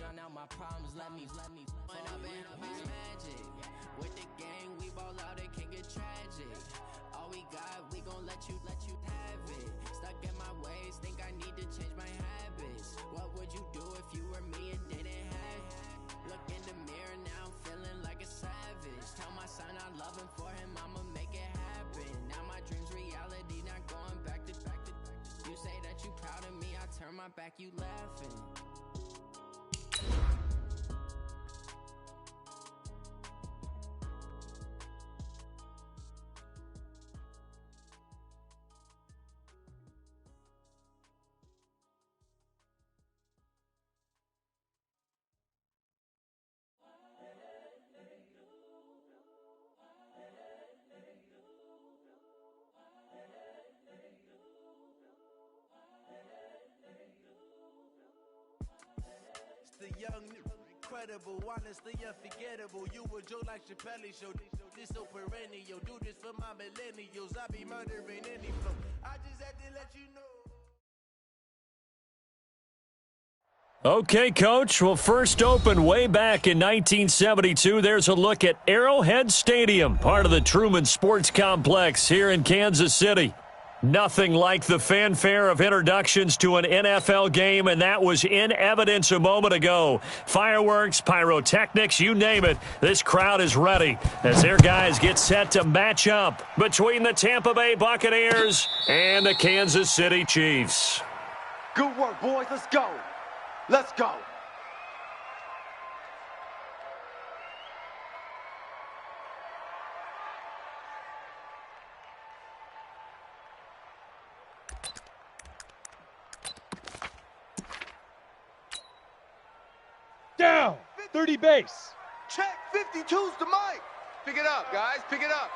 drown out my problems, let me when I've been magic. With the gang, we ball out, it can get tragic. All we got, we gon' let you have it. Stuck in my ways, think I need to change my habits. What would you do if you were me and didn't have it? Look in the mirror, now I'm feeling like a savage. Tell my son I love him, for him I'ma make it happen. Now my dream's reality, not going back to. You say that you proud of me, I turn my back, you laughing. The young, incredible, honestly unforgettable. You a Joe like Chappelle show. This so perennial. Do this for my millennials. I be murdering any flow. I just had to let you know. Okay, Coach. Well, first opened way back in 1972. There's a look at Arrowhead Stadium, part of the Truman Sports Complex here in Kansas City. Nothing like the fanfare of introductions to an NFL game, and that was in evidence a moment ago. Fireworks, pyrotechnics, you name it. This crowd is ready as their guys get set to match up between the Tampa Bay Buccaneers and the Kansas City Chiefs. Good work, boys. Let's go. Let's go. Down, 30 base. Check, 52's the mic. Pick it up, guys, pick it up.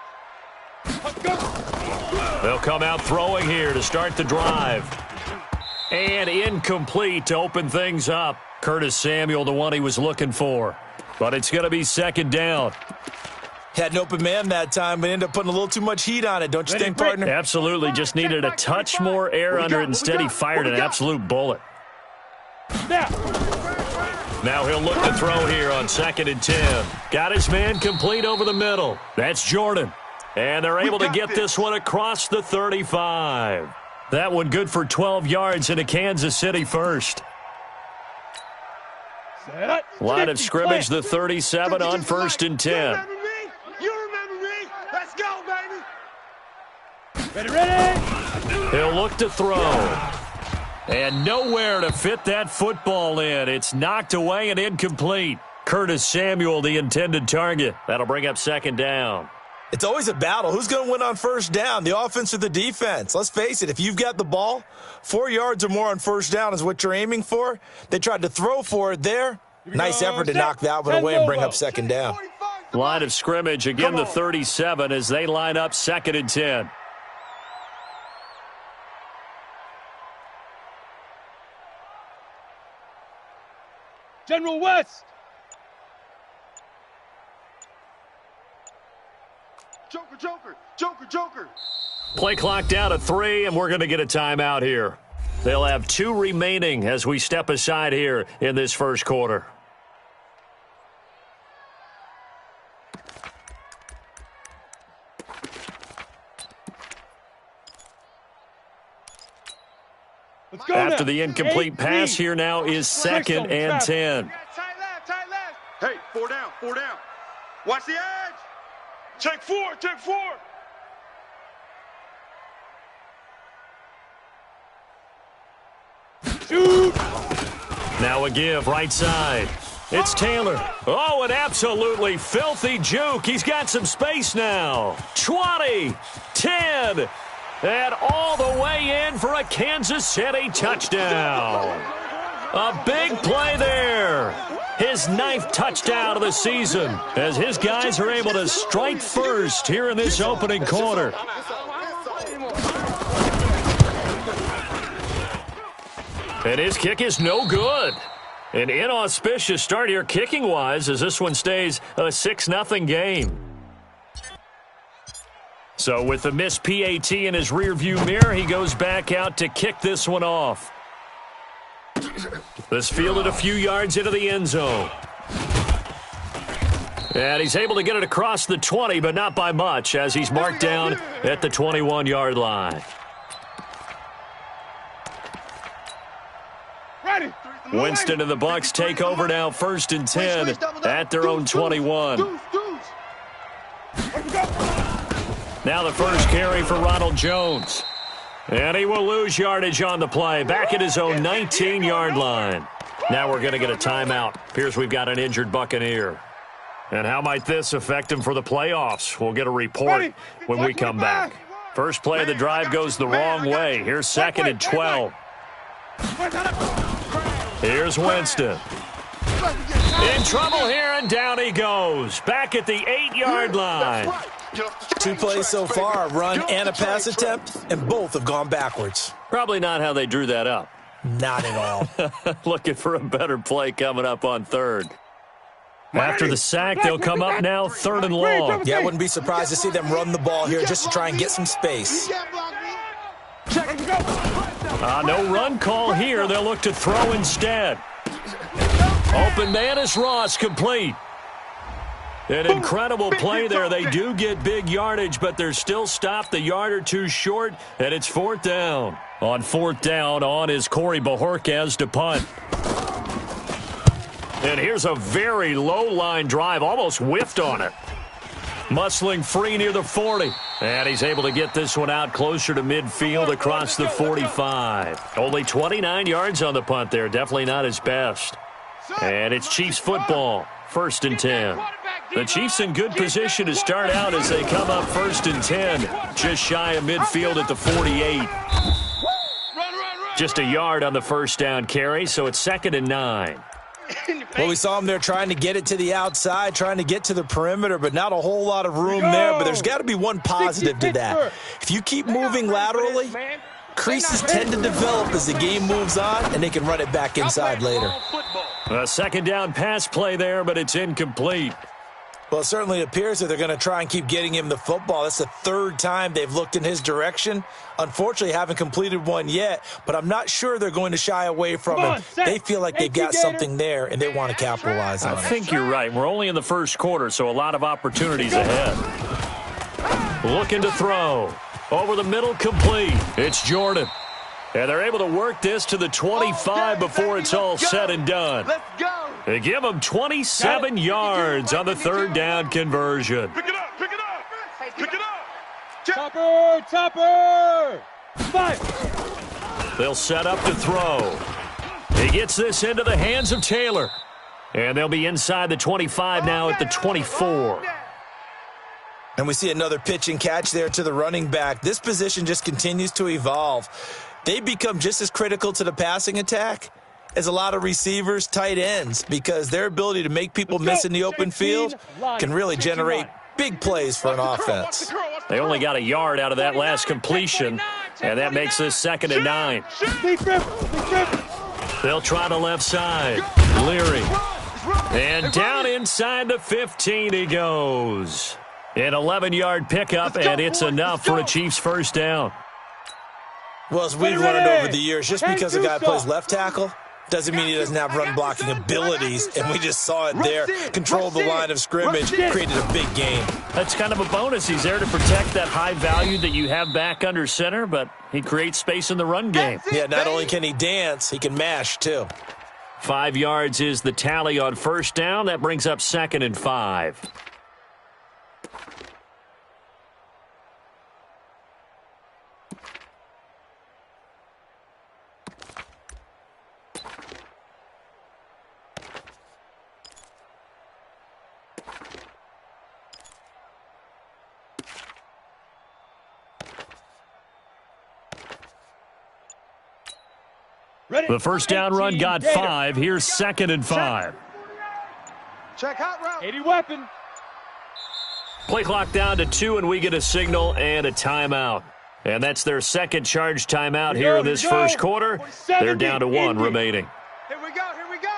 They'll come out throwing here to start the drive. And incomplete to open things up. Curtis Samuel, the one he was looking for. But it's going to be second down. Had an open man that time, but ended up putting a little too much heat on it, don't you think, partner? Absolutely, just needed a touch more air under it. Instead, he fired an absolute bullet. Now he'll look to throw here on 2nd and 10. Got his man complete over the middle. That's Jordan. And they're able to get this one across the 35. That one good for 12 yards into Kansas City first. Line of scrimmage, the 37 on 1st and 10. You remember me? Let's go, baby. Ready. He'll look to throw. And nowhere to fit that football in. It's knocked away and incomplete. Curtis Samuel, the intended target. That'll bring up 2nd down. It's always a battle. Who's going to win on 1st down, the offense or the defense? Let's face it, if you've got the ball, 4 yards or more on 1st down is what you're aiming for. They tried to throw for it there. Nice effort to knock that one away and bring up 2nd down. Line of scrimmage, again the 37 as they line up 2nd and 10. General West. Joker, Joker, Joker, Joker. Play clock down to 3, and we're going to get a timeout here. They'll have 2 remaining as we step aside here in this first quarter. After the incomplete pass, here now is 2nd and 10. Tight left, tight left. Hey, 4 down, 4 down. Watch the edge. Check 4, check 4. Shoot. Now a give, right side. It's Taylor. Oh, an absolutely filthy juke. He's got some space now. 20, 10, and all the way in for a Kansas City touchdown. A big play there. His 9th touchdown of the season as his guys are able to strike first here in this opening quarter. And his kick is no good. An inauspicious start here kicking-wise as this one stays a 6-0 game. So with the missed PAT in his rearview mirror, he goes back out to kick this one off. This fielded a few yards into the end zone. And he's able to get it across the 20, but not by much, as he's marked down at the 21-yard line. Winston and the Bucs take over now, 1st and 10 at their own 21. Now the first carry for Ronald Jones. And he will lose yardage on the play, back at his own 19-yard line. Now we're going to get a timeout. Appears we've got an injured Buccaneer. And how might this affect him for the playoffs? We'll get a report when we come back. First play of the drive goes the wrong way. Here's 2nd and 12. Here's Winston. In trouble here, and down he goes. Back at the 8-yard line. 2 plays so far, a run and a pass attempt, and both have gone backwards. Probably not how they drew that up. Not at all. Looking for a better play coming up on 3rd. After the sack, they'll come up now 3rd and long. Yeah, I wouldn't be surprised to see them run the ball here just to try and get some space. No run call here. They'll look to throw instead. Open man is Ross, complete. An incredible play there. They do get big yardage, but they're still stopped a yard or two short, and it's 4th down. On 4th down, on is Corey Bojorquez to punt. And here's a very low-line drive, almost whiffed on it. Muscling free near the 40. And he's able to get this one out closer to midfield across the 45. Only 29 yards on the punt there. Definitely not his best. And it's Chiefs football, 1st and 10. The Chiefs in good position to start out as they come up 1st and 10. Just shy of midfield at the 48. Just a yard on the first down carry, so it's 2nd and 9. Well, we saw him there trying to get it to the outside, trying to get to the perimeter, but not a whole lot of room there. But there's got to be one positive to that. If you keep moving laterally, creases tend to develop as the game moves on, and they can run it back inside later. A 2nd down pass play there, but it's incomplete. Well, it certainly appears that they're going to try and keep getting him the football. That's the 3rd time they've looked in his direction. Unfortunately, haven't completed one yet, but I'm not sure they're going to shy away from him. They feel like they've got something there, and they want to capitalize on it. I think you're right. We're only in the 1st quarter, so a lot of opportunities ahead. Looking to throw. Over the middle, complete. It's Jordan. And they're able to work this to the 25 before it's all said and done. Let's go. They give them 27 yards on the 3rd down conversion. Pick it up. Pick it up. Pick it up. Topper. 5. They'll set up to throw. He gets this into the hands of Taylor. And they'll be inside the 25 now at the 24. And we see another pitch and catch there to the running back. This position just continues to evolve. They become just as critical to the passing attack as a lot of receivers, tight ends, because their ability to make people miss in the open field can really generate big plays for an offense. They only got a yard out of that last completion, and that makes this 2nd and 9. They'll try the left side. Leary. And down inside the 15 he goes. An 11-yard pickup, and it's enough for a Chiefs 1st down. Well, as we've learned over the years, just because a guy plays left tackle doesn't mean he doesn't have run-blocking abilities, and we just saw it there. Controlled the line of scrimmage, created a big gain. That's kind of a bonus. He's there to protect that high value that you have back under center, but he creates space in the run game. Yeah, not only can he dance, he can mash, too. 5 yards is the tally on 1st down. That brings up 2nd and 5. The first down run got 5. Here's 2nd and 5. Check hot route. 80 weapon. Play clock down to 2, and we get a signal and a timeout. And that's their 2nd charge timeout here in this 1st quarter. They're down to 1 remaining. Here we go. Here we go.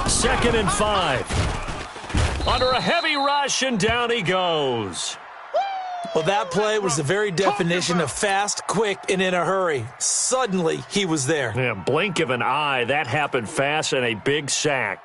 2nd and 5. Under a heavy rush, and down he goes. Well, that play was the very definition of fast, quick, and in a hurry. Suddenly, he was there. Yeah, blink of an eye. That happened fast and a big sack.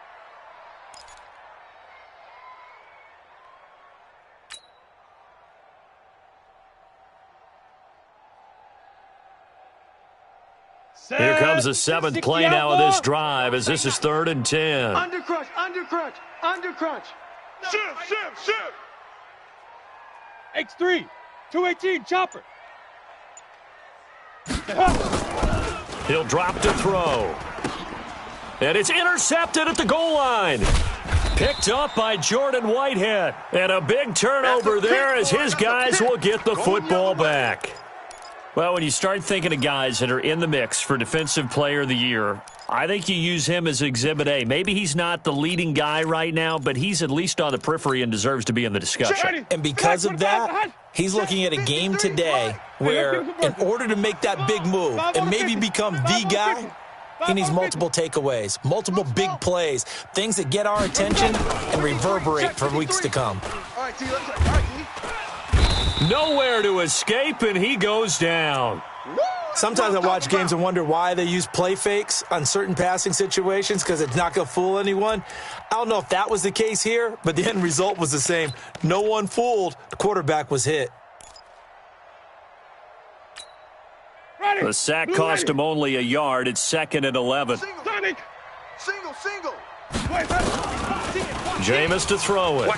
Here comes the seventh play now of this drive as this is 3rd and 10. Undercrunch, undercrunch, undercrunch. Shift. X3, 218, chopper. He'll drop to throw. And it's intercepted at the goal line. Picked up by Jordan Whitehead. And a big turnover there as his guys will get the football back. Well, when you start thinking of guys that are in the mix for Defensive Player of the Year, I think you use him as Exhibit A. Maybe he's not the leading guy right now, but he's at least on the periphery and deserves to be in the discussion. And because of that, he's looking at a game today where in order to make that big move and maybe become the guy, he needs multiple takeaways, multiple big plays, things that get our attention and reverberate for weeks to come. All right, T, let's all right, T. Nowhere to escape, and he goes down. Sometimes I watch games and wonder why they use play fakes on certain passing situations because it's not going to fool anyone. I don't know if that was the case here, but the end result was the same. No one fooled. The quarterback was hit. The sack cost him only a yard. It's 2nd and 11. Single. Jameis to throw it.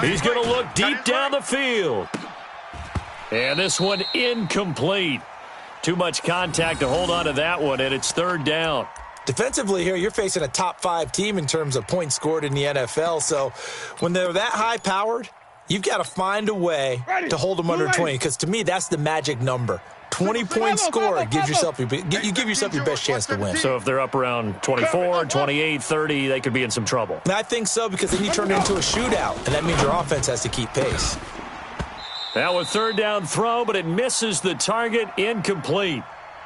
He's going to look deep down the field. And this one incomplete. Too much contact to hold on to that one, and it's 3rd down. Defensively here, you're facing a top-5 team in terms of points scored in the NFL. So when they're that high-powered, you've got to find a way to hold them under 20, because to me, that's the magic number. 20-point score gives yourself you give yourself your best chance to win. So if they're up around 24, 28, 30, they could be in some trouble. And I think so, because then you turn it into a shootout, and that means your offense has to keep pace. Now a 3rd down throw, but it misses the target, incomplete.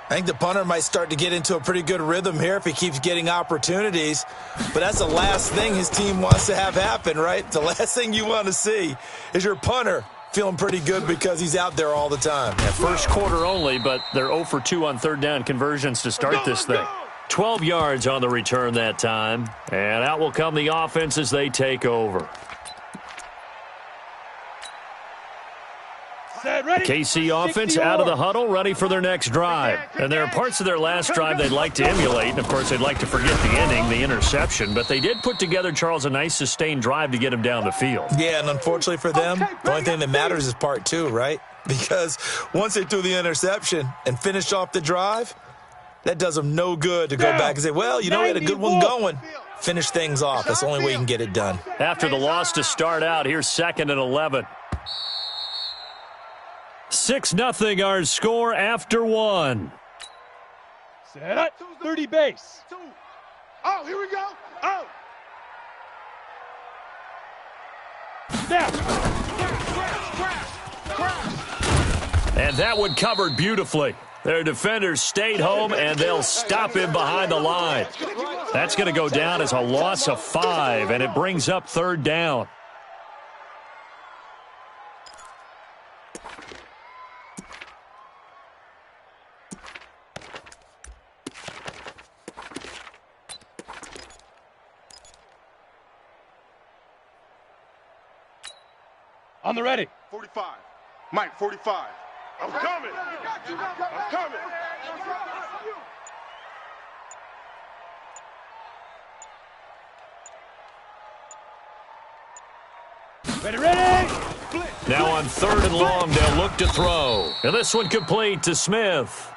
I think the punter might start to get into a pretty good rhythm here if he keeps getting opportunities. But that's the last thing his team wants to have happen, right? The last thing you want to see is your punter feeling pretty good because he's out there all the time. Yeah, first quarter only, but they're 0 for 2 on 3rd down conversions to start this thing. 12 yards on the return that time. And out will come the offense as they take over. KC offense out of the huddle, ready for their next drive. And there are parts of their last drive they'd like to emulate. And, of course, they'd like to forget the ending, the interception. But they did put together, Charles, a nice sustained drive to get him down the field. Yeah, and unfortunately for them, the only thing that matters is part 2, right? Because once they threw the interception and finished off the drive, that does them no good to go back and say, well, you know, we had a good one going. Finish things off. That's the only way you can get it done. After the loss to start out, here's 2nd and 11. 6-0 our score after 1. Set. 30 base. Oh, here we go. Oh. Snap. And that one covered beautifully. Their defenders stayed home, and they'll stop him behind the line. That's going to go down as a loss of 5, and it brings up 3rd down. On the ready. 45. Mike, 45. I'm coming. I'm coming. Ready. Now on 3rd and long, they'll look to throw. And this one complete to Smith.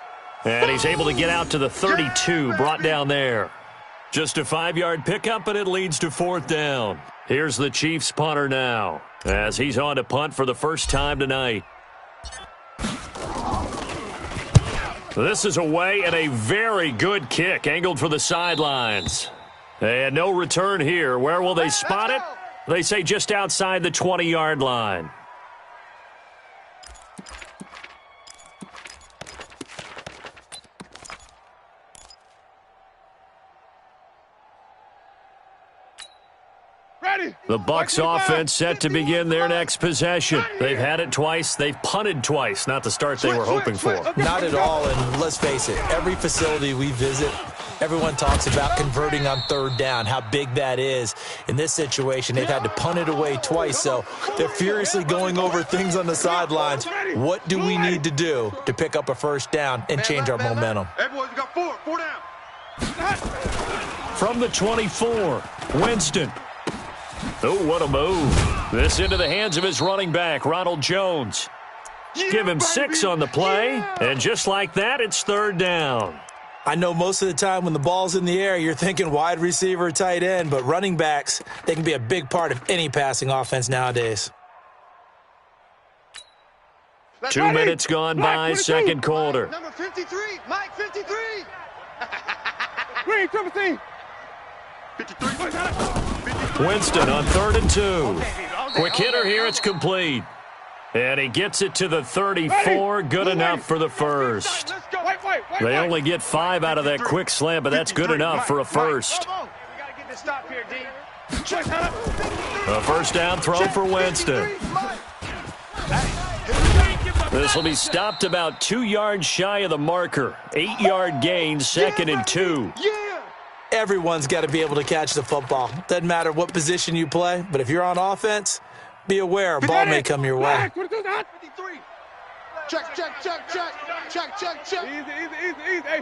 And he's able to get out to the 32, brought down there. Just a 5-yard pickup, and it leads to 4th down. Here's the Chiefs punter now, as he's on to punt for the first time tonight. This is away, and a very good kick, angled for the sidelines. And no return here. Where will they spot it? They say just outside the 20-yard line. The Bucs offense set to begin their next possession. They've had it twice. They've punted twice. Not the start they were hoping for. Not at all, and let's face it, every facility we visit, everyone talks about converting on third down, how big that is. In this situation, they've had to punt it away twice, so they're furiously going over things on the sidelines. What do we need to do to pick up a first down and change our momentum? Hey, boys, we got four down. From the 24, Winston. Oh, what a move. This into the hands of his running back, Ronald Jones. Give him 6 on the play, and just like that, it's third down. I know most of the time when the ball's in the air, you're thinking wide receiver, tight end, but running backs, they can be a big part of any passing offense nowadays. 2 minutes gone by, second quarter. Number 53, Mike 53. Green, 17. 53. Winston on 3rd and 2. Quick hitter here, it's complete. And he gets it to the 34, good enough for the first. They only get 5 out of that quick slant, but that's good enough for a first. A first down throw for Winston. This will be stopped about 2 yards shy of the marker. 8-yard gain, 2nd and 2. Everyone's got to be able to catch the football. Doesn't matter what position you play, but if you're on offense, be aware a ball may come your way. 53. Check. Easy.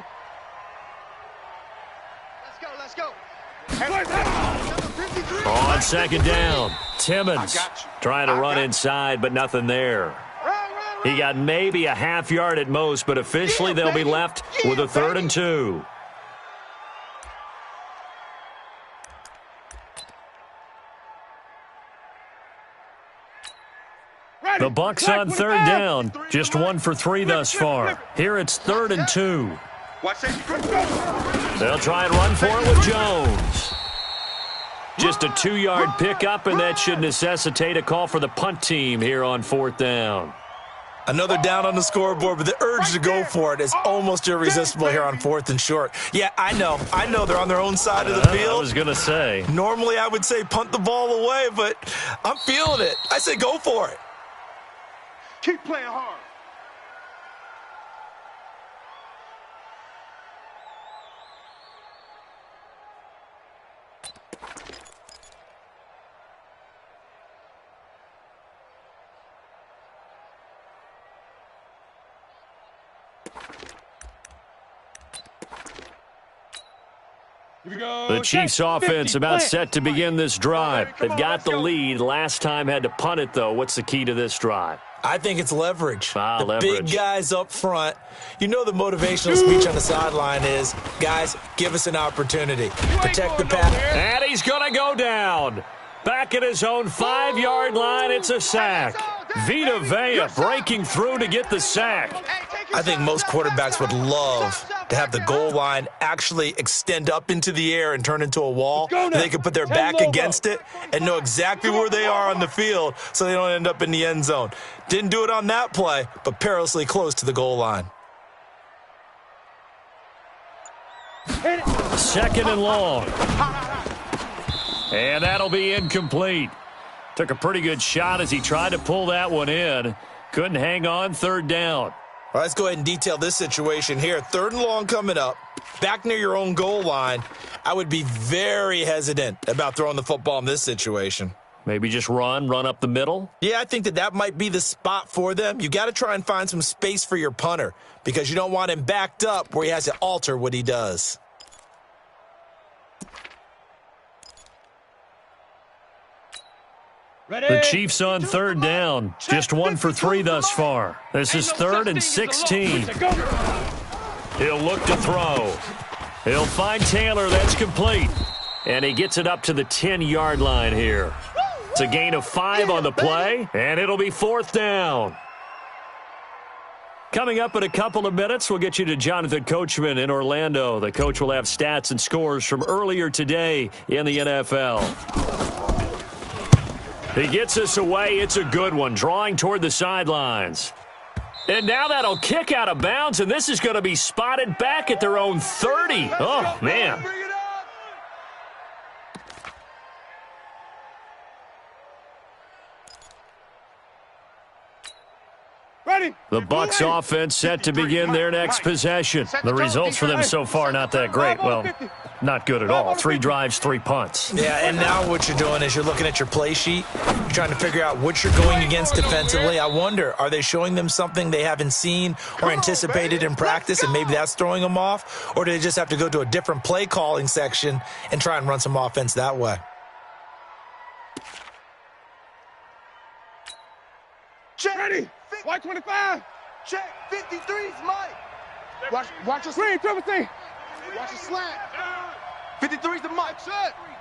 Let's go. On second down, Timmons trying to run inside, but nothing there. He got maybe a half yard at most, but officially they'll be left with a 3rd and 2. The Bucs on 3rd down, just 1 for 3 thus far. Here it's 3rd and 2. They'll try and run for it with Jones. Just a 2-yard pickup, and that should necessitate a call for the punt team here on 4th down. Another down on the scoreboard, but the urge to go for it is almost irresistible here on 4th and short. Yeah, I know they're on their own side of the field. I was going to say. Normally I would say punt the ball away, but I'm feeling it. I say go for it. Keep playing hard. The Chiefs offense about set to begin this drive. They've got the lead. Last time had to punt it, though. What's the key to this drive? I think it's leverage. Leverage. Big guys up front. You know the motivational speech on the sideline is, guys, give us an opportunity. Protect the pass. And he's going to go down. Back at his own 5-yard line, it's a sack. Vita Vea breaking through to get the sack. I think most quarterbacks would love to have the goal line actually extend up into the air and turn into a wall. They can put their back against it and know exactly where they are on the field so they don't end up in the end zone. Didn't do it on that play, but perilously close to the goal line. 2nd and long. And that'll be incomplete. Took a pretty good shot as he tried to pull that one in. Couldn't hang on, 3rd down. All right, let's go ahead and detail this situation here. 3rd and long coming up, back near your own goal line. I would be very hesitant about throwing the football in this situation. Maybe just run up the middle? Yeah, I think that might be the spot for them. You got to try and find some space for your punter because you don't want him backed up where he has to alter what he does. The Chiefs on 3rd down. Just 1 for 3 thus far. This is 3rd and 16. He'll look to throw. He'll find Taylor. That's complete. And he gets it up to the 10-yard line here. It's a gain of 5 on the play, and it'll be 4th down. Coming up in a couple of minutes, we'll get you to Jonathan Coachman in Orlando. The coach will have stats and scores from earlier today in the NFL. He gets us away. It's a good one, drawing toward the sidelines. And now that'll kick out of bounds, and this is going to be spotted back at their own 30. Oh, man. The Bucks offense set to begin their next possession. The results for them so far not that great. Well, not good at all. 3 drives, 3 punts. Yeah, and now what you're doing is you're looking at your play sheet. You're trying to figure out what you're going against defensively. I wonder, are they showing them something they haven't seen or anticipated in practice, and maybe that's throwing them off? Or do they just have to go to a different play calling section and try and run some offense that way? Check. Ready. White 25. Check. 53's Mike. Watch your Green, triple T. Watch your slant. 53's the Mike.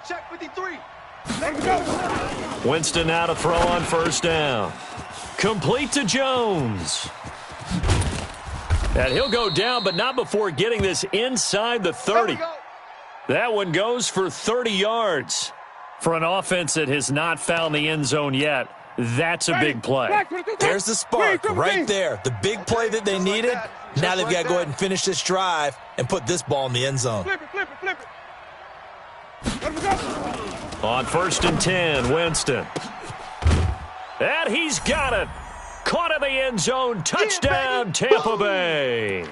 Check 53. Let's go. Winston now to throw on first down. Complete to Jones. And he'll go down, but not before getting this inside the 30. That one goes for 30 yards. For an offense that has not found the end zone yet, that's a big play. There's the spark right there. The big play that they needed. Now they've got to go ahead and finish this drive and put this ball in the end zone. Flip it. Let him go. On 1st and 10, Winston. And he's got it. Caught in the end zone. Touchdown, Tampa Bay.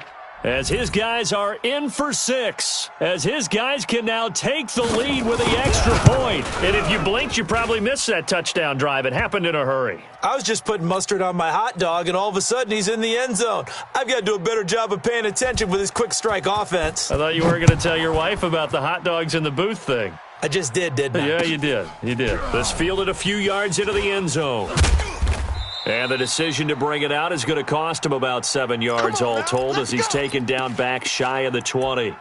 As his guys are in for 6. As his guys can now take the lead with the extra point. And if you blinked, you probably missed that touchdown drive. It happened in a hurry. I was just putting mustard on my hot dog, and all of a sudden he's in the end zone. I've got to do a better job of paying attention with his quick strike offense. I thought you were going to tell your wife about the hot dogs in the booth thing. I just didn't I? Yeah, you did. You did. This fielded a few yards into the end zone. And the decision to bring it out is going to cost him about 7 yards all told as he's taken down back shy of the 20. Here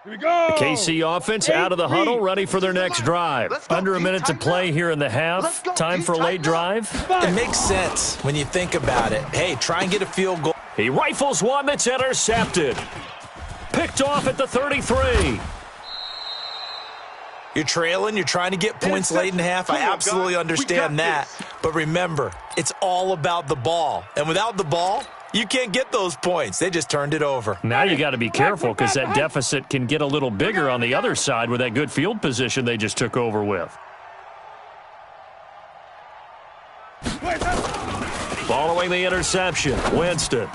we go. The KC offense out of the huddle, ready for their next drive. Under a minute to play here in the half. Time for a late drive. It makes sense when you think about it. Hey, try and get a field goal. He rifles one that's intercepted. Picked off at the 33. You're trailing. You're trying to get points late in the half. I absolutely understand that. But remember, it's all about the ball. And without the ball, you can't get those points. They just turned it over. Now you got to be careful because that deficit can get a little bigger on the other side with that good field position they just took over with. Following the interception, Winston.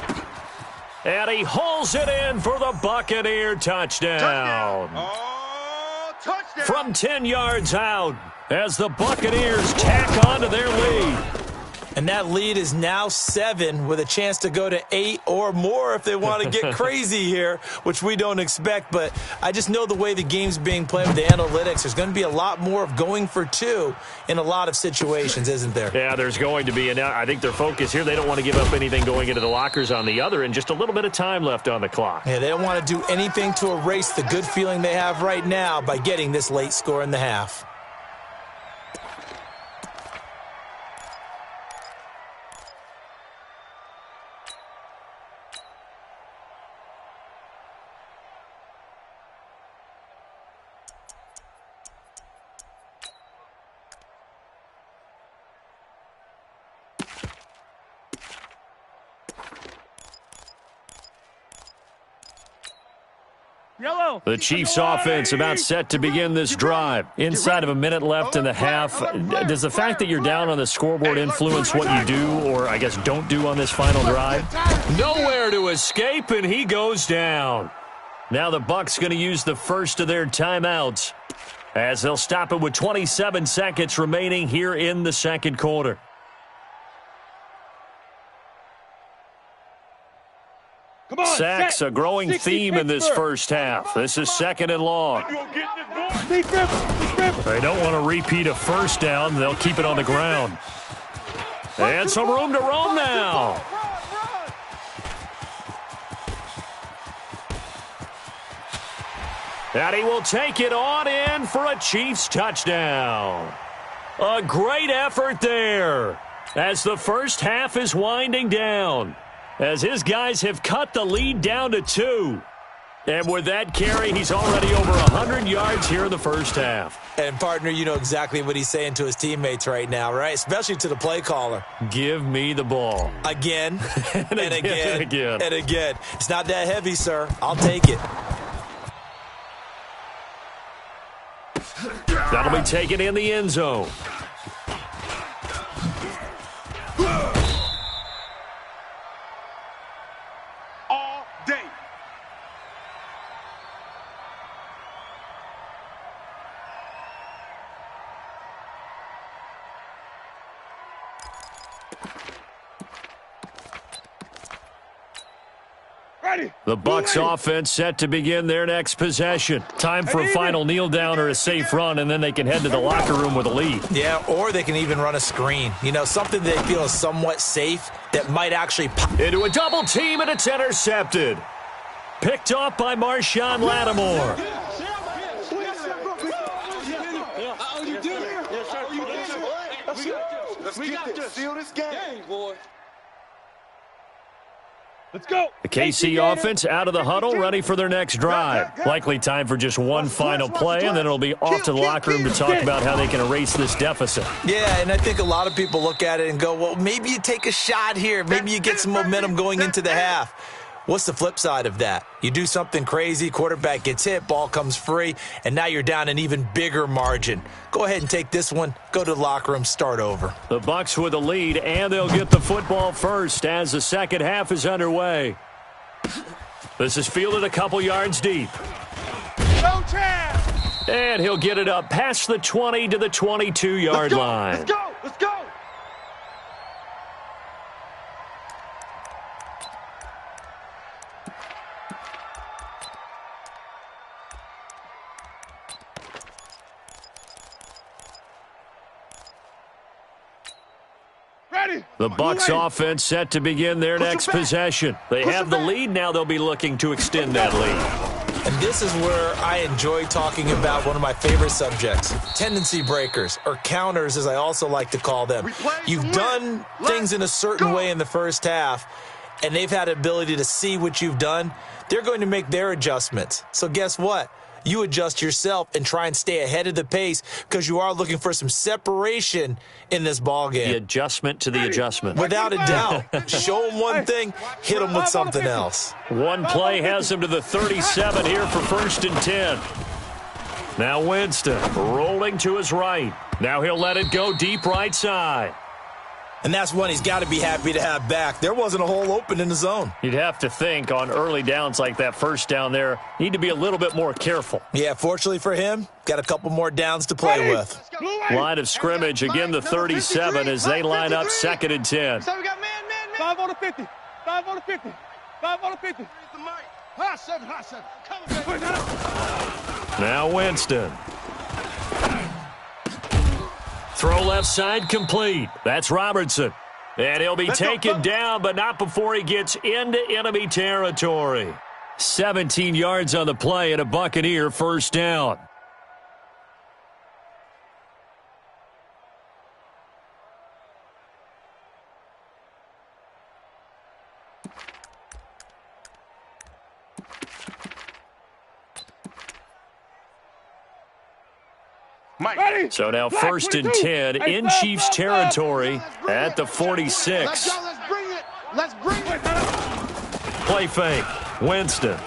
And he hauls it in for the Buccaneer touchdown. Oh, touchdown. From 10 yards out as the Buccaneers tack on to their lead. And that lead is now 7 with a chance to go to 8 or more if they want to get crazy here, which we don't expect. But I just know the way the game's being played with the analytics, there's going to be a lot more of going for 2 in a lot of situations, isn't there? Yeah, there's going to be. And I think their focus here, they don't want to give up anything going into the lockers on the other, and just a little bit of time left on the clock. Yeah, they don't want to do anything to erase the good feeling they have right now by getting this late score in the half. The Chiefs offense about set to begin this drive. Inside of a minute left in the half. Does the fact that you're down on the scoreboard influence what you do, or I guess don't do on this final drive? Nowhere to escape, and he goes down. Now the Bucs going to use the first of their timeouts as they'll stop it with 27 seconds remaining here in the second quarter. Sacks, a growing theme in this first half. This is 2nd and long. They don't want to repeat a first down. They'll keep it on the ground. And some room to roam now. And he will take it on in for a Chiefs touchdown. A great effort there as the first half is winding down, as his guys have cut the lead down to 2. And with that carry, he's already over 100 yards here in the first half. And, partner, you know exactly what he's saying to his teammates right now, right? Especially to the play caller. Give me the ball. Again, and again. And again. It's not that heavy, sir. I'll take it. That'll be taken in the end zone. All day. The Bucs offense set to begin their next possession. Time for a final kneel down or a safe run, and then they can head to the locker room with a lead. Yeah, or they can even run a screen. You know, something they feel is somewhat safe that might actually pop. Into a double team, and it's intercepted. Picked off by Marshawn Lattimore. Let's get this. Seal this game, boy. Let's go. The KC offense out of the huddle, ready for their next drive. Likely time for just one final play, and then it'll be off to the locker room to talk about how they can erase this deficit. Yeah, and I think a lot of people look at it and go, well, maybe you take a shot here. Maybe you get some momentum going into the half. What's the flip side of that? You do something crazy, quarterback gets hit, ball comes free, and now you're down an even bigger margin. Go ahead and take this one, go to the locker room, start over. The Bucs with the lead, and they'll get the football first as the second half is underway. This is fielded a couple yards deep. No chance. And he'll get it up past the 20 to the 22-yard line. Let's go. Let's go. The Bucs offense set to begin their next possession. They have the lead. Now they'll be looking to extend that lead. And this is where I enjoy talking about one of my favorite subjects, tendency breakers, or counters as I also like to call them. You've done things in a certain way in the first half, and they've had the ability to see what you've done. They're going to make their adjustments. So guess what? You adjust yourself and try and stay ahead of the pace because you are looking for some separation in this ball game. The adjustment to the adjustment. Without a doubt. Show them one thing, hit them with something else. One play has him to the 37 here for 1st and 10. Now Winston rolling to his right. Now he'll let it go deep right side. And that's one he's got to be happy to have back. There wasn't a hole open in the zone. You'd have to think on early downs like that first down there, need to be a little bit more careful. Yeah, fortunately for him, got a couple more downs to play with. Line of scrimmage, again the 37 as they line up 2nd and 10. So we got man. 5 on the 50. 5 on the 50. 5 on the 50. Hot seven. Come on. Now Winston. Throw left side complete. That's Robertson. And he'll be taken down, but not before he gets into enemy territory. 17 yards on the play and a Buccaneer first down. So now 1st and 10 in Chiefs territory at the 46. Let's bring it. Play fake. Winston.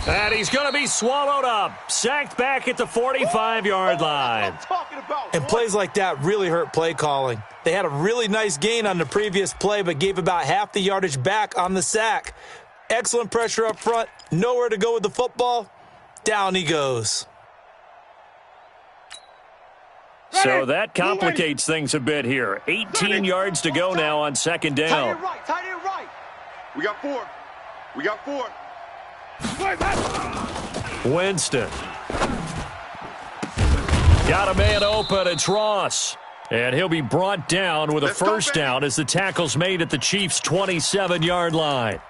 And he's going to be swallowed up. Sacked back at the 45-yard line. And plays like that really hurt play calling. They had a really nice gain on the previous play, but gave about half the yardage back on the sack. Excellent pressure up front. Nowhere to go with the football. Down he goes. So that complicates things a bit here. 18 yards to go now on 2nd down. Tight end right. We got 4. Winston. Got a man open. It's Ross. And he'll be brought down with a first down as the tackle's made at the Chiefs' 27-yard line.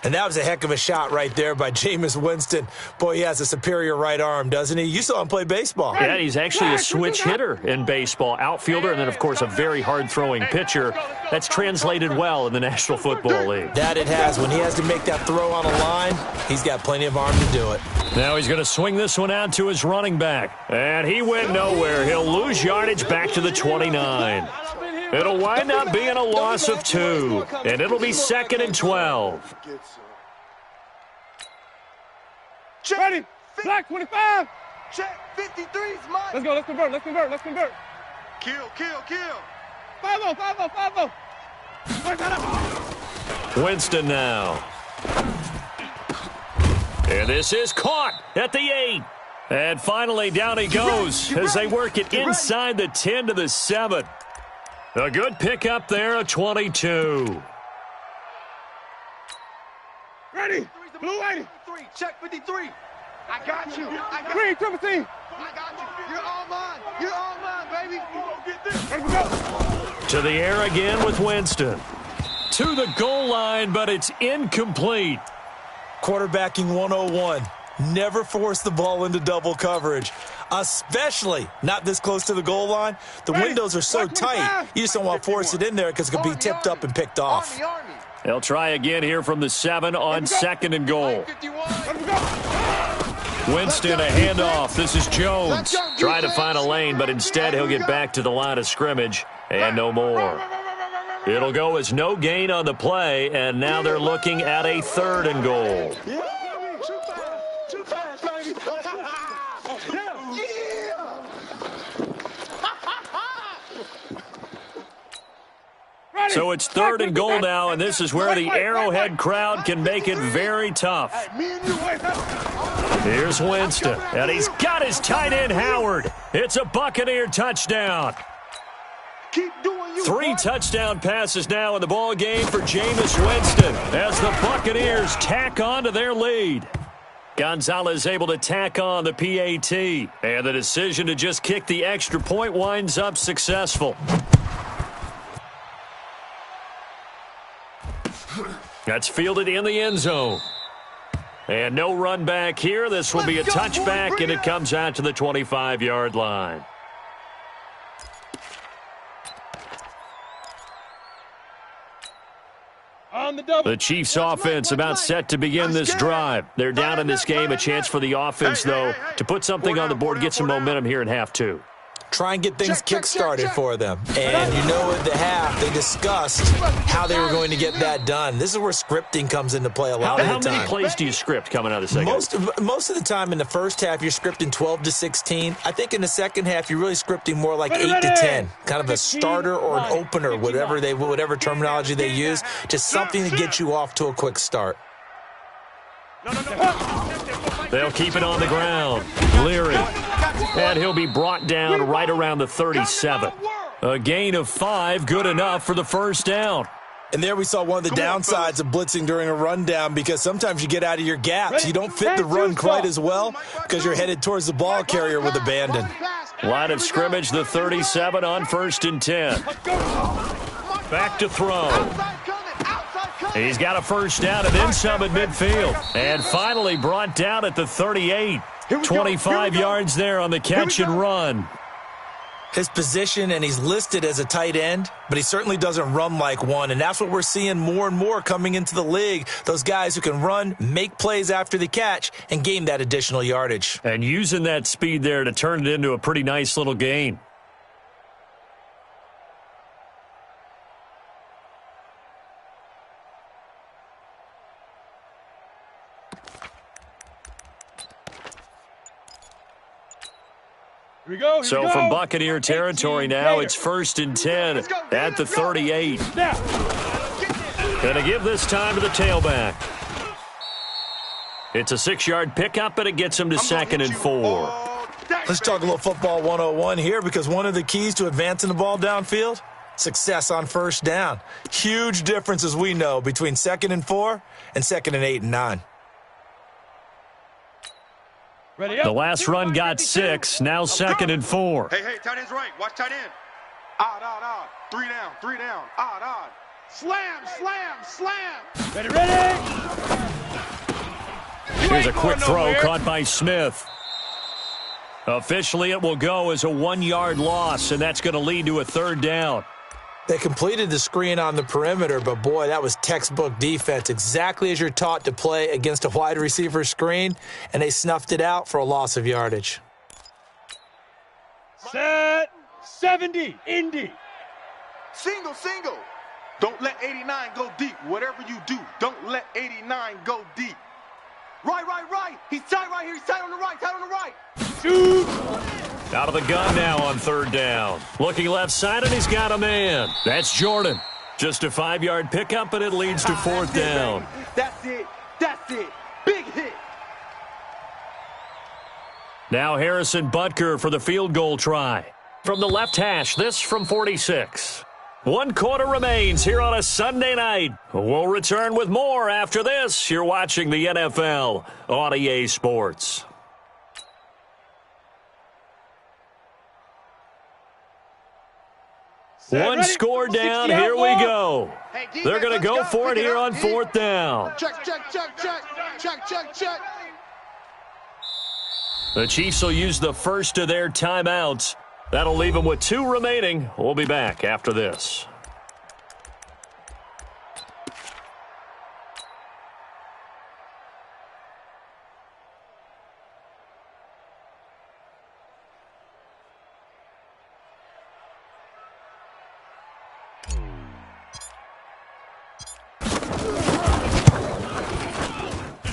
And that was a heck of a shot right there by Jameis Winston. Boy, he has a superior right arm, doesn't he? You saw him play baseball. Yeah, he's actually a switch hitter in baseball. Outfielder and then, of course, a very hard-throwing pitcher. That's translated well in the National Football League. That it has. When he has to make that throw on a line, he's got plenty of arm to do it. Now he's going to swing this one out to his running back. And he went nowhere. He'll lose yardage back to the 29. It'll wind up being a loss of 2. And it'll be 2nd and 12. Ready. Black 25. Check. 53's mine. Let's go. Let's convert. Let's convert. Let's convert. Kill, kill, kill. 5-0, 5-0, 5-0. Winston now. And this is caught at the 8. And finally down he goes as they work it inside the 10 to the 7. A good pickup there, a 22. Ready. Blue 80. Check 53. I got you. I got Green 17. I got you. You're all mine. You're all mine, baby. Get this. Ready to go. To the air again with Winston. To the goal line, but it's incomplete. Quarterbacking 101. Never force the ball into double coverage, especially not this close to the goal line. The windows are so tight, you just don't want to force it in there because it could be tipped up and picked off. They'll try again here from the 7 on 2nd and goal. Winston, a handoff. This is Jones. Trying to find a lane, but instead he'll get back to the line of scrimmage and no more. It'll go as no gain on the play, and now they're looking at a 3rd and goal. Too fast, baby. So it's 3rd and goal now, and this is where the Arrowhead crowd can make it very tough. Here's Winston, and he's got his tight end, Howard. It's a Buccaneer touchdown. Keep doing you. 3 touchdown passes now in the ball game for Jameis Winston as the Buccaneers tack on to their lead. Gonzalez able to tack on the PAT, and the decision to just kick the extra point winds up successful. That's fielded in the end zone. And no run back here. This will be a touchback, and it comes out to the 25-yard line. The Chiefs' offense about set to begin this drive. They're down in this game. A chance for the offense, though, to put something on the board, get some momentum here in half 2. Try and get things kick-started for them. And you know at the half, they discussed how they were going to get that done. This is where scripting comes into play a lot of the time. How many plays do you script coming out of the second? Most of the time in the first half, you're scripting 12 to 16. I think in the second half, you're really scripting more like 8 to 10. Kind of a starter or an opener, whatever terminology they use. Just something to get you off to a quick start. They'll keep it on the ground. Leary. And he'll be brought down right around the 37. A gain of 5, good enough for the first down. And there we saw one of the downsides of blitzing during a rundown, because sometimes you get out of your gaps. You don't fit the run quite as well because you're headed towards the ball carrier with abandon. Line of scrimmage, the 37 on 1st and 10. Back to throw. He's got a first down and then some at midfield. And finally brought down at the 38. 25 yards there on the catch and run. His position, and he's listed as a tight end, but he certainly doesn't run like one, and that's what we're seeing more and more coming into the league. Those guys who can run, make plays after the catch, and gain that additional yardage. And using that speed there to turn it into a pretty nice little gain. So from Buccaneer territory now, it's 1st and 10 at the 38. Going to give this time to the tailback. It's a 6-yard pickup, and it gets him to 2nd and 4. Let's talk a little football 101 here, because one of the keys to advancing the ball downfield, success on first down. Huge difference, as we know, between 2nd and 4 and 2nd and 8 and 9. The last run got 6, now 2nd and 4. Hey, tight end's right. Watch tight end. Odd. 3 down. Odd. Slam. Ready. Here's a quick throw caught by Smith. Officially, it will go as a 1-yard loss, and that's going to lead to a 3rd down. They completed the screen on the perimeter, but boy, that was textbook defense. Exactly as you're taught to play against a wide receiver screen, and they snuffed it out for a loss of yardage. Set. 70. Indy. Single. Don't let 89 go deep. Whatever you do, don't let 89 go deep. Right. He's tight right here. He's tight on the right. Out of the gun now on third down. Looking left side, and he's got a man. That's Jordan. Just a 5-yard pickup, and it leads to fourth down. That's it. That's it. Big hit. Now Harrison Butker for the field goal try. From the left hash, this from 46. 1 quarter remains here on a Sunday night. We'll return with more after this. You're watching the NFL on EA Sports. One score down, here we go. They're going to go for it here on fourth down. Check. The Chiefs will use the first of their timeouts. That'll leave them with 2 remaining. We'll be back after this.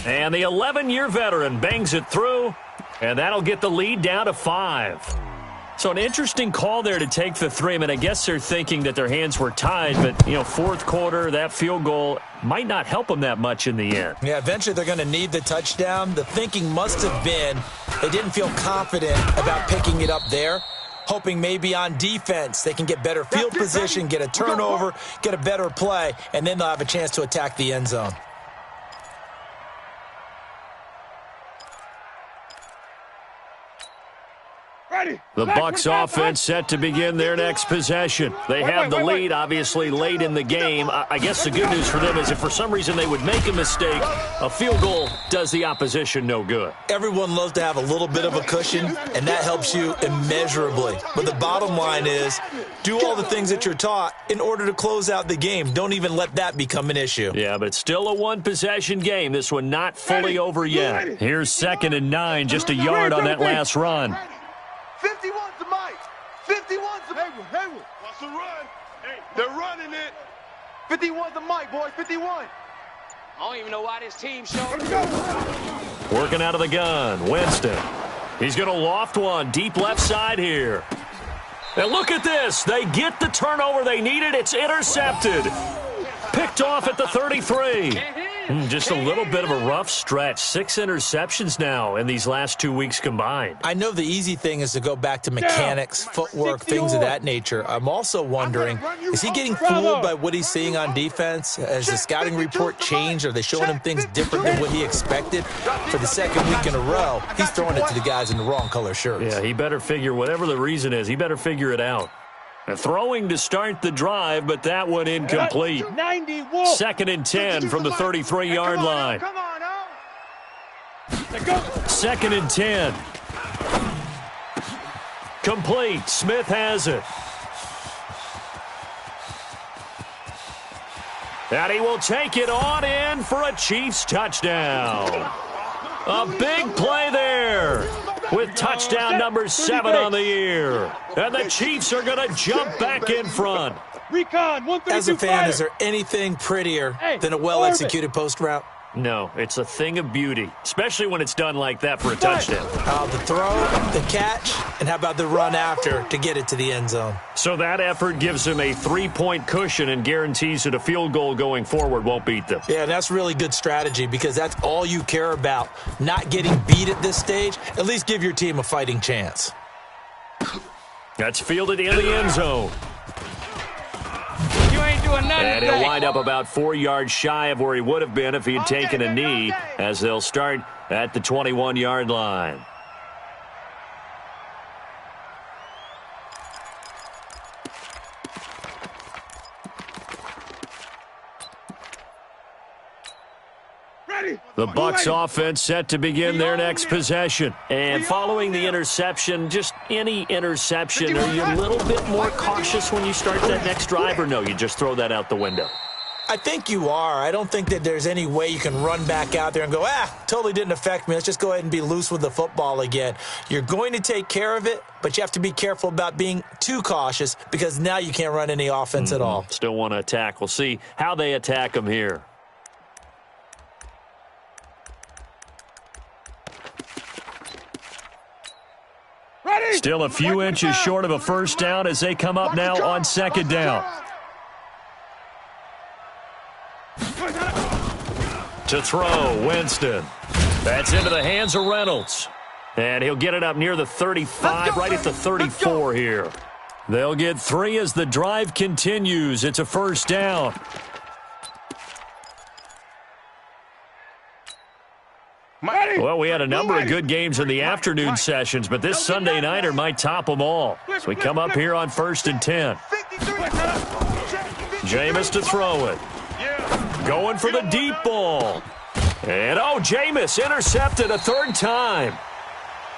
And the 11-year veteran bangs it through, and that'll get the lead down to 5. So an interesting call there to take the 3. I mean, I guess they're thinking that their hands were tied, but, you know, fourth quarter, that field goal might not help them that much in the end. Yeah, eventually they're going to need the touchdown. The thinking must have been they didn't feel confident about picking it up there, hoping maybe on defense they can get better field position, get a turnover, get a better play, and then they'll have a chance to attack the end zone. The Bucs offense set to begin their next possession. They have the lead, obviously, late in the game. I guess the good news for them is if for some reason they would make a mistake, a field goal does the opposition no good. Everyone loves to have a little bit of a cushion, and that helps you immeasurably. But the bottom line is, do all the things that you're taught in order to close out the game. Don't even let that become an issue. Yeah, but it's still a one-possession game. This one not fully over yet. Here's 2nd and 9, just a yard on that last run. 51's the mic. 51's the mic. What's the run? Hey, they're running it. 51's the mic, boys. 51. I don't even know why this team showed. Working out of the gun, Winston. He's going to loft one deep left side here. And look at this. They get the turnover they needed. It's intercepted. Picked off at the 33. Just a little bit of a rough stretch. 6 interceptions now in these last 2 weeks combined. I know the easy thing is to go back to mechanics, footwork, things of that nature. I'm also wondering, is he getting fooled by what he's seeing on defense? Has the scouting report changed? Are they showing him things different than what he expected? For the second week in a row, he's throwing it to the guys in the wrong color shirts. Yeah, he better figure, whatever the reason is, he better figure it out. Throwing to start the drive, but that one incomplete. 2nd and 10 from the 33-yard line. 2nd and 10. Complete. Smith has it. And he will take it on in for a Chiefs touchdown. A big play there with touchdown number 7 on the year. And the Chiefs are going to jump back in front. As a fan, is there anything prettier than a well-executed post route? No, it's a thing of beauty, especially when it's done like that for a touchdown. The throw, the catch, and how about the run after to get it to the end zone? So that effort gives them a 3-point cushion and guarantees that a field goal going forward won't beat them. Yeah, that's really good strategy because that's all you care about, not getting beat at this stage. At least give your team a fighting chance. That's fielded in the end zone. You ain't doing nothing. And he'll wind up about 4 yards shy of where he would have been if he had taken a knee, as they'll start at the 21-yard line. The Bucs offense set to begin their next possession. And following the interception, just any interception, are you a little bit more cautious when you start that next drive, or no, you just throw that out the window? I think you are. I don't think that there's any way you can run back out there and go, totally didn't affect me. Let's just go ahead and be loose with the football again. You're going to take care of it, but you have to be careful about being too cautious because now you can't run any offense at all. Still want to attack. We'll see how they attack them here. Still a few inches short of a first down as they come up now on second down. To throw, Winston. That's into the hands of Reynolds. And he'll get it up near the 35, right at the 34 here. They'll get 3 as the drive continues. It's a first down. Well, we had a number of good games in the afternoon sessions, but this Sunday nighter might top them all. So we come up here on 1st and 10. Jameis to throw it. Going for the deep ball. And, Jameis intercepted a 3rd time.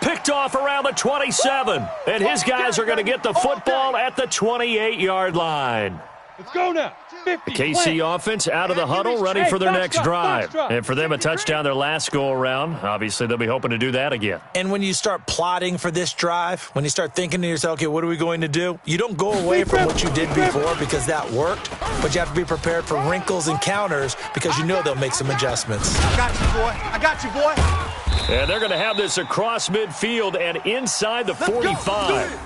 Picked off around the 27. And his guys are going to get the football at the 28-yard line. Let's go now. 50. KC offense out of the huddle, ready for their next drive. And for them, a touchdown their last go-around. Obviously, they'll be hoping to do that again. And when you start plotting for this drive, when you start thinking to yourself, okay, what are we going to do? You don't go away from what you did before because that worked, but you have to be prepared for wrinkles and counters because you know they'll make some adjustments. I got you, boy. I got you, boy. And they're going to have this across midfield and inside the 45.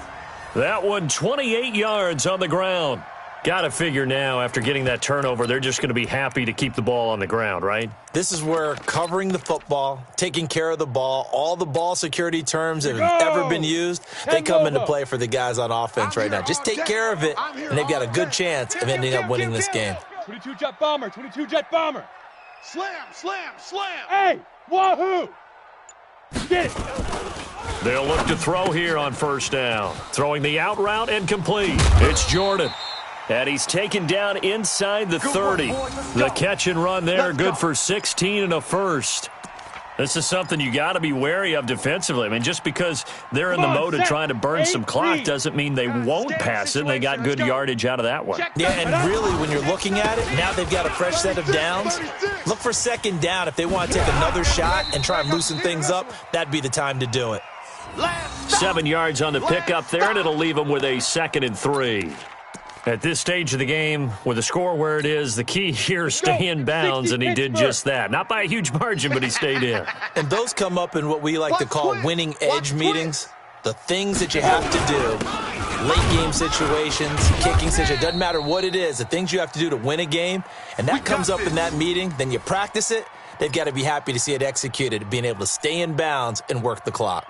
That one 28 yards on the ground. Got to figure now, after getting that turnover, they're just going to be happy to keep the ball on the ground, right? This is where covering the football, taking care of the ball, all the ball security terms that have ever been used, they come into play for the guys on offense right now. Just take care of it, and they've got a good chance of ending up winning this game. 22 jet bomber, 22 jet bomber. Slam, slam, slam. Hey, wahoo! Get it. They'll look to throw here on first down. Throwing the out route and complete. It's Jordan. And he's taken down inside the 30. The catch and run there, good for 16 and a first. This is something you got to be wary of defensively. I mean, just because they're in the mode of trying to burn some clock doesn't mean they won't pass it, and they got good yardage out of that one. Yeah, and really, when you're looking at it, now they've got a fresh set of downs. Look for second down. If they want to take another shot and try and loosen things up, that'd be the time to do it. 7 yards on the pickup there, and it'll leave them with a 2nd and 3. At this stage of the game, with the score where it is, the key here is stay in bounds, and he did just that. Not by a huge margin, but he stayed in. And those come up in what we like to call winning edge meetings. The things that you have to do, late game situations, kicking situations, doesn't matter what it is, the things you have to do to win a game, and that comes up in that meeting, then you practice it, they've got to be happy to see it executed, being able to stay in bounds and work the clock.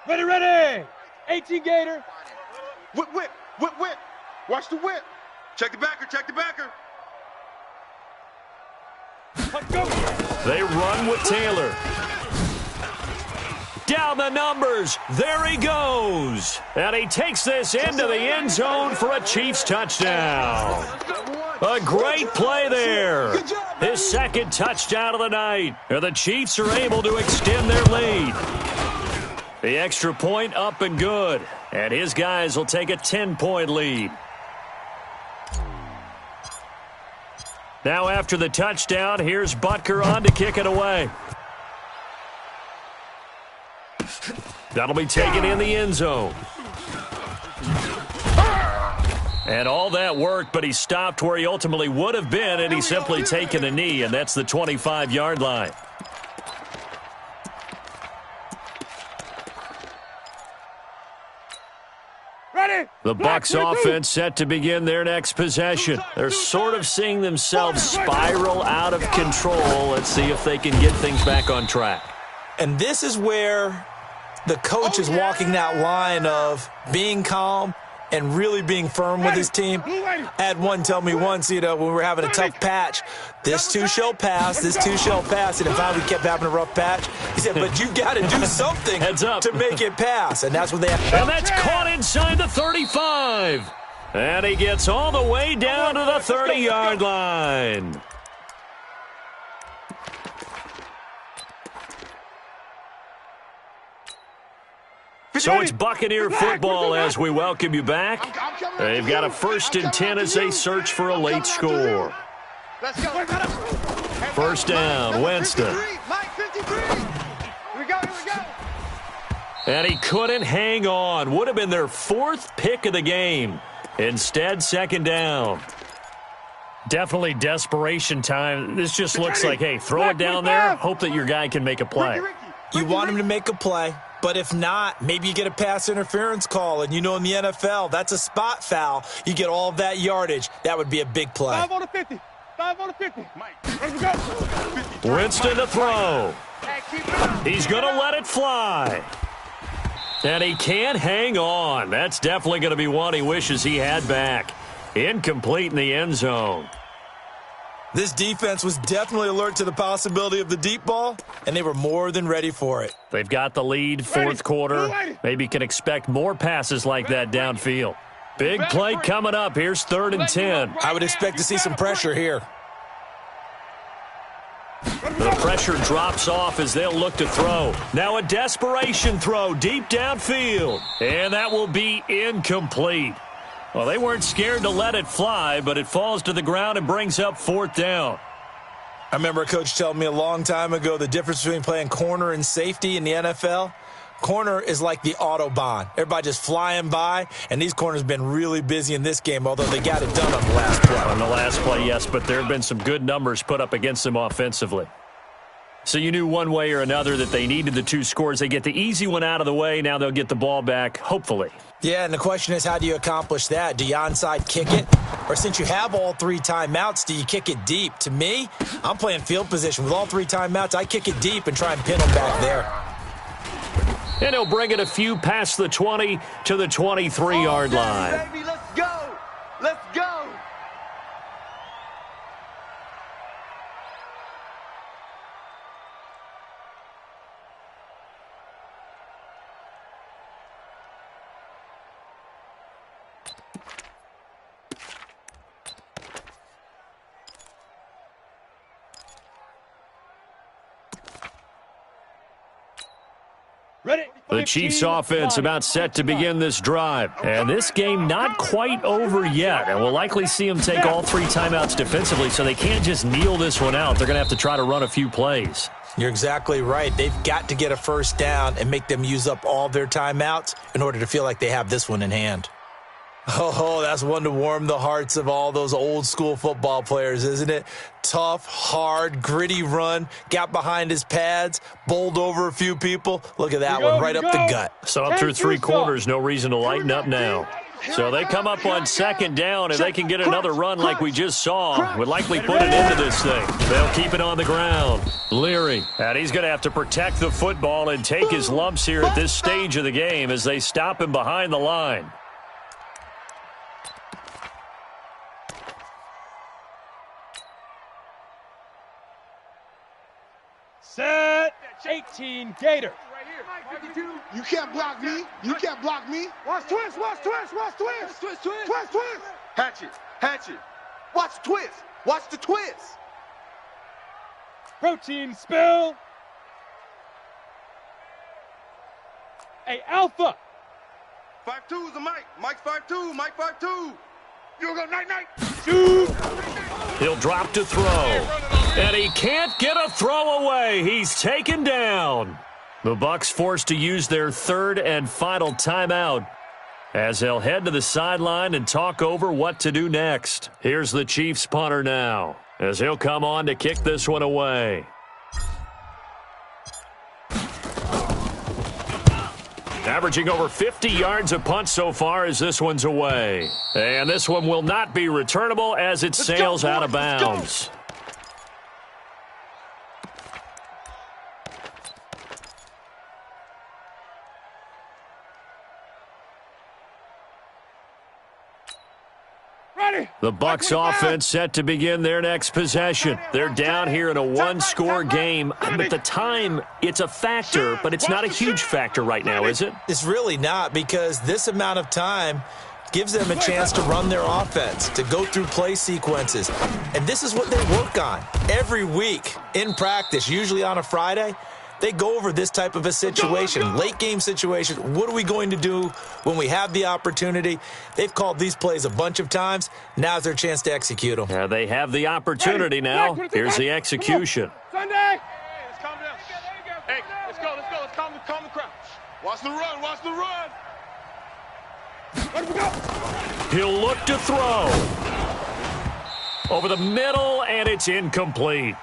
Ready, ready! 18 Gator. Whip, whip. Whip, whip. Watch the whip. Check the backer, check the backer. Let's go. They run with Taylor. Down the numbers. There he goes. And he takes this into the end zone for a Chiefs touchdown. A great play there. His 2nd touchdown of the night. And the Chiefs are able to extend their lead. The extra point up and good. And his guys will take a 10-point lead. Now after the touchdown, here's Butker on to kick it away. That'll be taken in the end zone. And all that worked, but he stopped where he ultimately would have been, and he's simply taken a knee, and that's the 25-yard line. The Bucs offense set to begin their next possession. They're sort of seeing themselves spiral out of control. Let's see if they can get things back on track. And this is where the coach is walking that line of being calm and really being firm with his team. I had one tell me once, when we were having a tough patch, this too shall pass, this too shall pass. And if we kept having a rough patch, he said, but you got to do something to make it pass. And that's what they have to do. And that's caught inside the 35. And he gets all the way down to the 30-yard line. So it's Buccaneer football as we welcome you back. They've got a 1st and 10 as they search for a late score. First down, Winston. And he couldn't hang on. Would have been their 4th pick of the game. Instead, 2nd down. Definitely desperation time. This just looks like, hey, throw it down there, hope that your guy can make a play. You want him to make a play, But if not, maybe you get a pass interference call, and you know in the NFL, that's a spot foul. You get all of that yardage. That would be a big play. 5 on the 50. 5 on the 50. Let's go. Winston to throw. He's going to let it fly. And he can't hang on. That's definitely going to be one he wishes he had back. Incomplete in the end zone. This defense was definitely alert to the possibility of the deep ball, and they were more than ready for it. They've got the lead, fourth quarter. Maybe can expect more passes like that downfield. Big play coming up. Here's 3rd and 10. I would expect to see some pressure here. The pressure drops off as they'll look to throw. Now a desperation throw deep downfield. And that will be incomplete. Well, they weren't scared to let it fly, but it falls to the ground and brings up 4th down. I remember a coach telling me a long time ago the difference between playing corner and safety in the NFL. Corner is like the Autobahn. Everybody just flying by, and these corners have been really busy in this game, although they got it done on the last play. On the last play, yes, but there have been some good numbers put up against them offensively. So you knew one way or another that they needed the 2 scores. They get the easy one out of the way. Now they'll get the ball back, hopefully. Yeah, and the question is, how do you accomplish that? Do you onside kick it? Or since you have all 3 timeouts, do you kick it deep? To me, I'm playing field position. With all 3 timeouts, I kick it deep and try and pin them back there. And he'll bring it a few past the 20 to the 23-yard line. Baby, let's go. Let's go. The Chiefs offense about set to begin this drive. And this game not quite over yet. And we'll likely see them take all 3 timeouts defensively, so they can't just kneel this one out. They're going to have to try to run a few plays. You're exactly right. They've got to get a first down and make them use up all their timeouts in order to feel like they have this one in hand. Oh, that's one to warm the hearts of all those old-school football players, isn't it? Tough, hard, gritty run, got behind his pads, bowled over a few people. Look at that one, right up the gut. So up through 3 quarters, no reason to lighten up now. So they come up on 2nd down, and they can get another run like we just saw. Would likely put it into this thing. They'll keep it on the ground. Leary, and he's going to have to protect the football and take his lumps here at this stage of the game as they stop him behind the line. Set. 18 Gator. You can't block me. You can't block me. Watch twist. Watch twist. Watch twist. Twist. Twist. Twist. Twist. Hatchet. Hatchet. Watch the twist. Watch the twist. Protein spill. Hey, Alpha. 5-2 is the Mike. Mike 5-2. Mike 5-2. You go night. Shoot. He'll drop to throw. And he can't get a throw away. He's taken down. The Bucs forced to use their 3rd and final timeout as they'll head to the sideline and talk over what to do next. Here's the Chiefs punter now as he'll come on to kick this one away. Averaging over 50 yards a punt so far as this one's away. And this one will not be returnable as it sails out of bounds. The Bucs offense set to begin their next possession. They're down here in a 1-score game. But the time, it's a factor, but it's not a huge factor right now, is it? It's really not, because this amount of time gives them a chance to run their offense, to go through play sequences. And this is what they work on every week in practice, usually on a Friday. They go over this type of a situation, late game situation. What are we going to do when we have the opportunity? They've called these plays a bunch of times. Now's their chance to execute them. Yeah, they have the opportunity now. Here's the execution. Sunday. Hey, let's calm down. Hey, let's go. Let's calm the crowd. Watch the run. Watch the run. Let him go. He'll look to throw. Over the middle, and it's incomplete.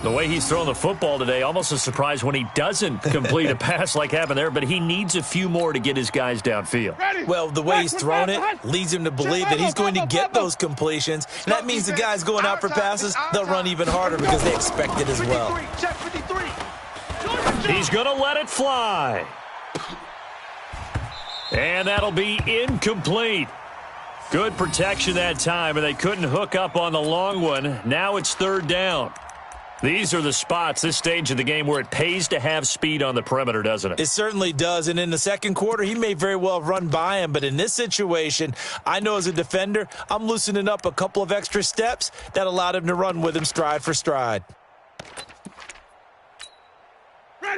The way he's throwing the football today, almost a surprise when he doesn't complete a pass like happened there, but he needs a few more to get his guys downfield. Well, the way he's thrown it leads him to believe that he's going to get those completions, and that means the guys going out for passes, they'll run even harder because they expect it as well. He's going to let it fly. And that'll be incomplete. Good protection that time, and they couldn't hook up on the long one. Now it's third down. These are the spots, this stage of the game, where it pays to have speed on the perimeter, doesn't it? It certainly does, and in the second quarter, he may very well run by him, but in this situation, I know as a defender, I'm loosening up a couple of extra steps that allowed him to run with him stride for stride.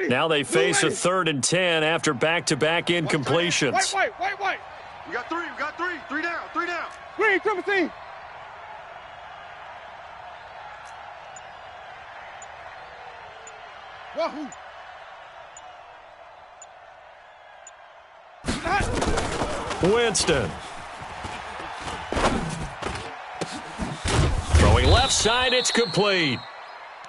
Now they face a 3rd and 10 after back-to-back incompletions. Wait. We got three. Three down. Green, triple team. Wahoo. Winston. Throwing left side, it's complete.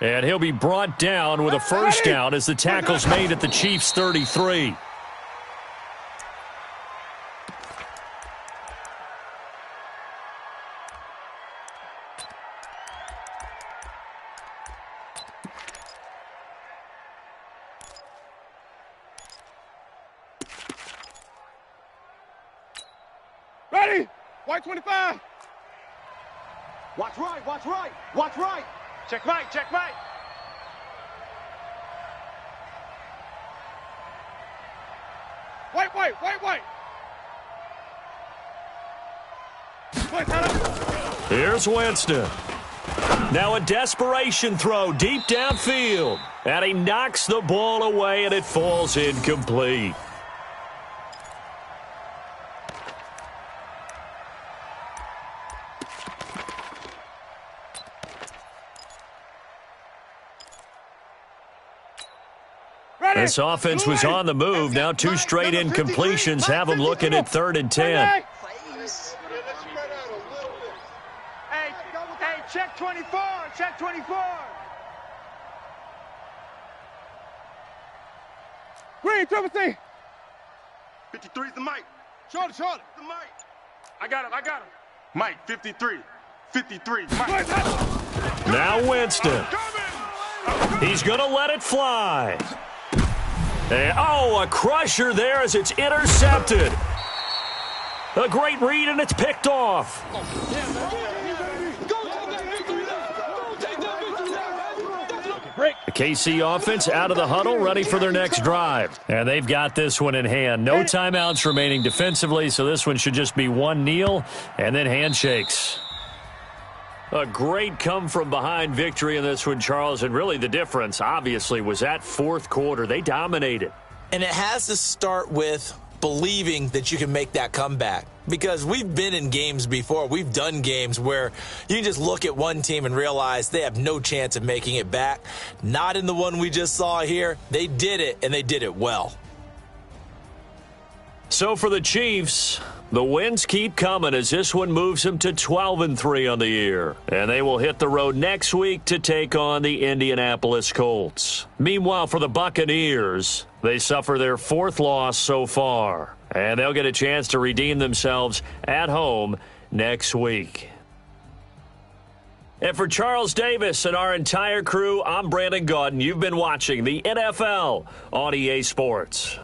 And he'll be brought down with a first down as the tackle's made at the Chiefs' 33. Ready? White 25. Watch right. Check right. White. Here's Winston. Now a desperation throw deep downfield. And he knocks the ball away, and it falls incomplete. This offense was on the move. Now 2 straight incompletions have them looking at 3rd and 10. Hey, check 24. Green, triple team. 53's the mic. Shorty. The mic. I got him. Mike, 53. Mike. Now Winston. He's going to let it fly. And, a crusher there as it's intercepted. A great read, and it's picked off. The KC offense out of the huddle, ready for their next drive. And they've got this one in hand. No timeouts remaining defensively, so this one should just be one kneel and then handshakes. A great come-from-behind victory in this one, Charles, and really the difference, obviously, was that fourth quarter. They dominated. And it has to start with believing that you can make that comeback. Because we've been in games before. We've done games where you can just look at one team and realize they have no chance of making it back. Not in the one we just saw here. They did it, and they did it well. So for the Chiefs, the wins keep coming as this one moves them to 12-3 on the year. And they will hit the road next week to take on the Indianapolis Colts. Meanwhile, for the Buccaneers, they suffer their 4th loss so far. And they'll get a chance to redeem themselves at home next week. And for Charles Davis and our entire crew, I'm Brandon Gaudin. You've been watching the NFL on EA Sports.